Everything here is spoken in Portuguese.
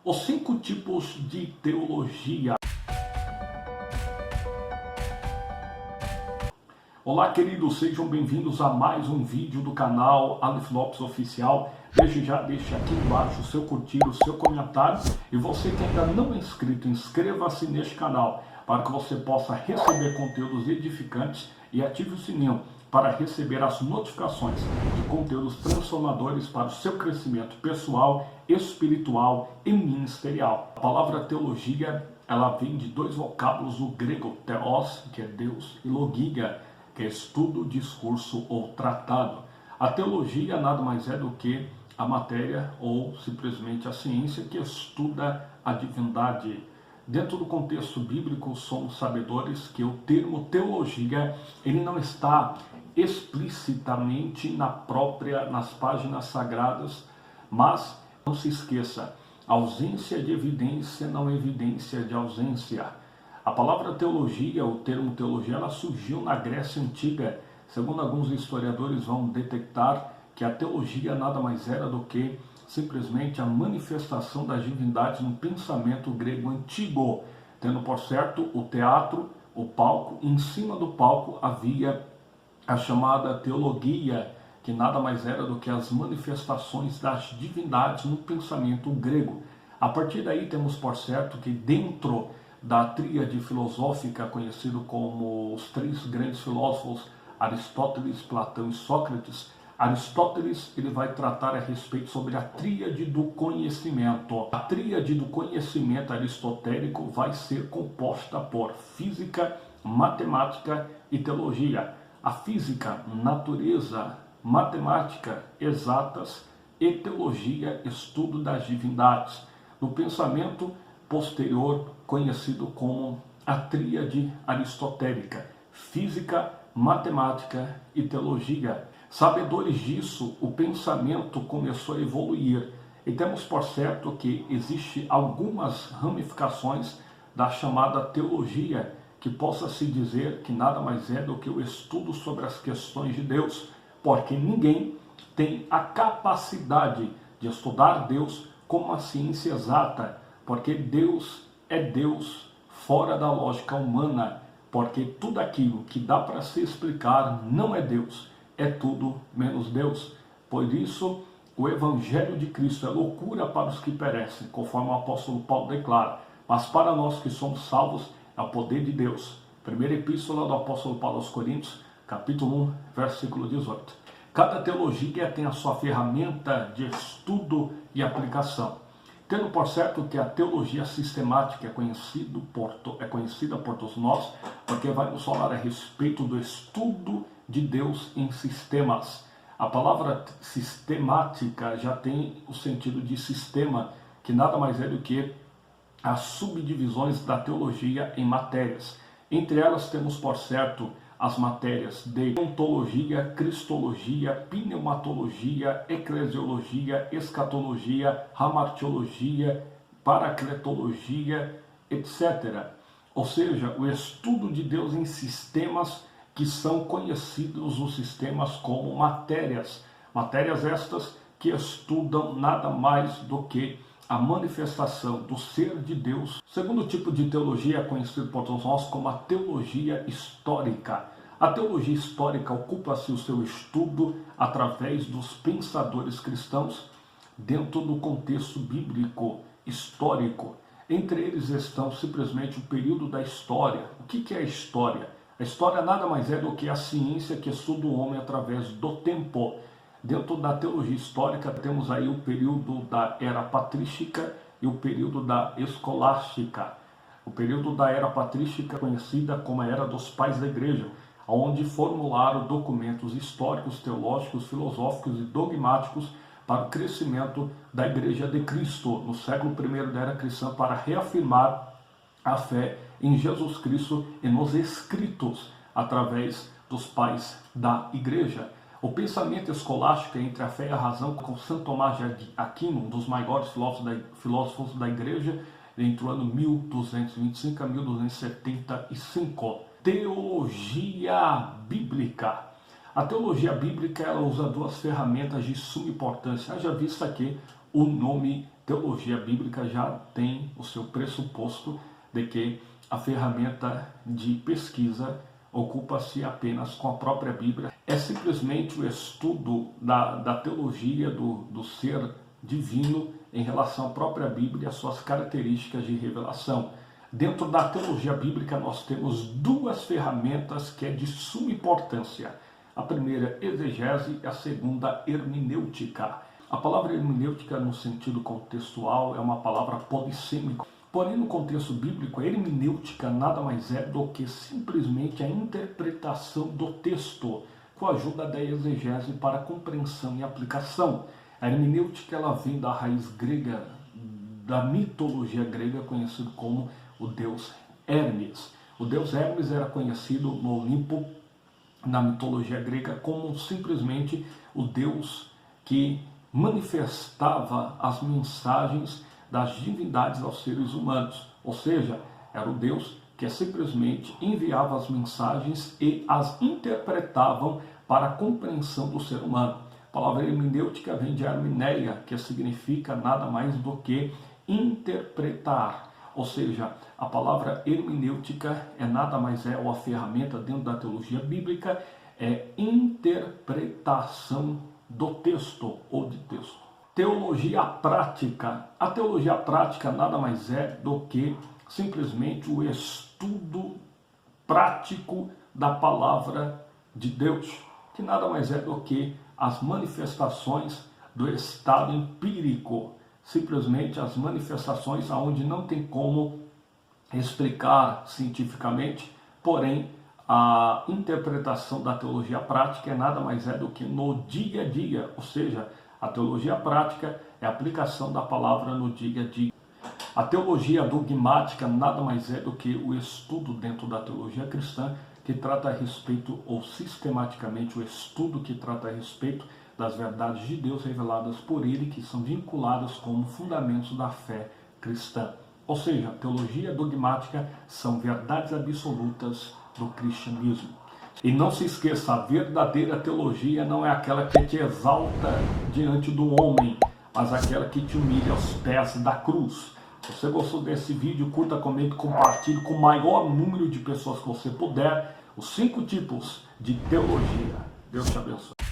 Os 5 tipos de teologia. Olá, queridos, sejam bem-vindos a mais um vídeo do canal Aleph Lopes Oficial. Desde já, deixe aqui embaixo o seu curtir, o seu comentário. E você que ainda não é inscrito, inscreva-se neste canal para que você possa receber conteúdos edificantes e ative o sininho para receber as notificações de conteúdos transformadores para o seu crescimento pessoal, espiritual e ministerial. A palavra teologia, ela vem de 2 vocábulos do grego, theos, que é Deus, e logia, que é estudo, discurso ou tratado. A teologia nada mais é do que a matéria ou simplesmente a ciência que estuda a divindade. Dentro do contexto bíblico, somos sabedores que o termo teologia, ele não está explicitamente nas páginas sagradas, mas não se esqueça, ausência de evidência não é evidência de ausência. A palavra teologia, o termo teologia, ela surgiu na Grécia Antiga. Segundo alguns historiadores vão detectar que a teologia nada mais era do que simplesmente a manifestação das divindades no pensamento grego antigo, tendo por certo o teatro, o palco, e em cima do palco havia a chamada teologia, que nada mais era do que as manifestações das divindades no pensamento grego. A partir daí temos por certo que dentro da tríade filosófica, conhecido como os 3 grandes filósofos, Aristóteles, Platão e Sócrates, Aristóteles ele vai tratar a respeito sobre a tríade do conhecimento. A tríade do conhecimento aristotélico vai ser composta por física, matemática e teologia. A física, natureza, matemática, exatas e teologia, estudo das divindades. No pensamento posterior, conhecido como a tríade aristotélica, física, matemática e teologia. Sabedores disso, o pensamento começou a evoluir e temos por certo que existe algumas ramificações da chamada teologia, que possa se dizer que nada mais é do que o estudo sobre as questões de Deus, porque ninguém tem a capacidade de estudar Deus como uma ciência exata, porque Deus é Deus fora da lógica humana, porque tudo aquilo que dá para se explicar não é Deus, é tudo menos Deus. Por isso, o Evangelho de Cristo é loucura para os que perecem, conforme o apóstolo Paulo declara, mas para nós que somos salvos, é o poder de Deus. Primeira epístola do apóstolo Paulo aos Coríntios, capítulo 1, versículo 18. Cada teologia tem a sua ferramenta de estudo e aplicação. Tendo por certo que a teologia sistemática é conhecida por todos nós, porque vai nos falar a respeito do estudo de Deus em sistemas. A palavra sistemática já tem o sentido de sistema, que nada mais é do que as subdivisões da teologia em matérias. Entre elas temos por certo as matérias de ontologia, cristologia, pneumatologia, eclesiologia, escatologia, hamartiologia, paracletologia, etc. Ou seja, o estudo de Deus em sistemas que são conhecidos os sistemas como matérias. Matérias estas que estudam nada mais do que a manifestação do ser de Deus. O segundo tipo de teologia é conhecido por todos nós como a teologia histórica. A teologia histórica ocupa-se o seu estudo através dos pensadores cristãos dentro do contexto bíblico histórico. Entre eles estão simplesmente o período da história. O que é a história? A história nada mais é do que a ciência que estuda o homem através do tempo. Dentro da teologia histórica temos aí o período da era patrística e o período da escolástica. O período da era patrística é conhecida como a era dos pais da igreja, onde formularam documentos históricos, teológicos, filosóficos e dogmáticos para o crescimento da Igreja de Cristo no século I da era cristã, para reafirmar a fé em Jesus Cristo e nos escritos através dos pais da igreja. O pensamento escolástico entre a fé e a razão, com Santo Tomás de Aquino, um dos maiores filósofos da igreja, entre o ano 1225 a 1275. Teologia bíblica. A teologia bíblica ela usa 2 ferramentas de suma importância. Haja vista aqui o nome teologia bíblica já tem o seu pressuposto de que a ferramenta de pesquisa ocupa-se apenas com a própria Bíblia. É simplesmente o estudo da teologia do ser divino em relação à própria Bíblia e às suas características de revelação. Dentro da teologia bíblica nós temos duas ferramentas que é de suma importância. A primeira, exegese, e a segunda, hermenêutica. A palavra hermenêutica, no sentido contextual, é uma palavra polissêmica. Porém, no contexto bíblico, a hermenêutica nada mais é do que simplesmente a interpretação do texto, com a ajuda da exegese para compreensão e aplicação. A hermenêutica ela vem da raiz grega, da mitologia grega, conhecido como o deus Hermes. O deus Hermes era conhecido no Olimpo, na mitologia grega, como simplesmente o deus que manifestava as mensagens das divindades aos seres humanos. Ou seja, era o Deus que simplesmente enviava as mensagens e as interpretavam para a compreensão do ser humano. A palavra hermenêutica vem de armineia, que significa nada mais do que interpretar. Ou seja, a palavra hermenêutica é nada mais é uma ferramenta dentro da teologia bíblica, é interpretação do texto ou de texto. Teologia prática. A teologia prática nada mais é do que simplesmente o estudo prático da palavra de Deus, que nada mais é do que as manifestações do estado empírico, simplesmente as manifestações onde não tem como explicar cientificamente, porém a interpretação da teologia prática é nada mais é do que no dia a dia, ou seja, a teologia prática é a aplicação da palavra no dia a dia. A teologia dogmática nada mais é do que o estudo dentro da teologia cristã que trata a respeito, ou sistematicamente o estudo que trata a respeito das verdades de Deus reveladas por ele, que são vinculadas como fundamentos da fé cristã. Ou seja, a teologia dogmática são verdades absolutas do cristianismo. E não se esqueça, a verdadeira teologia não é aquela que te exalta diante do homem, mas aquela que te humilha aos pés da cruz. Se você gostou desse vídeo, curta, comente, compartilhe com o maior número de pessoas que você puder os 5 tipos de teologia. Deus te abençoe.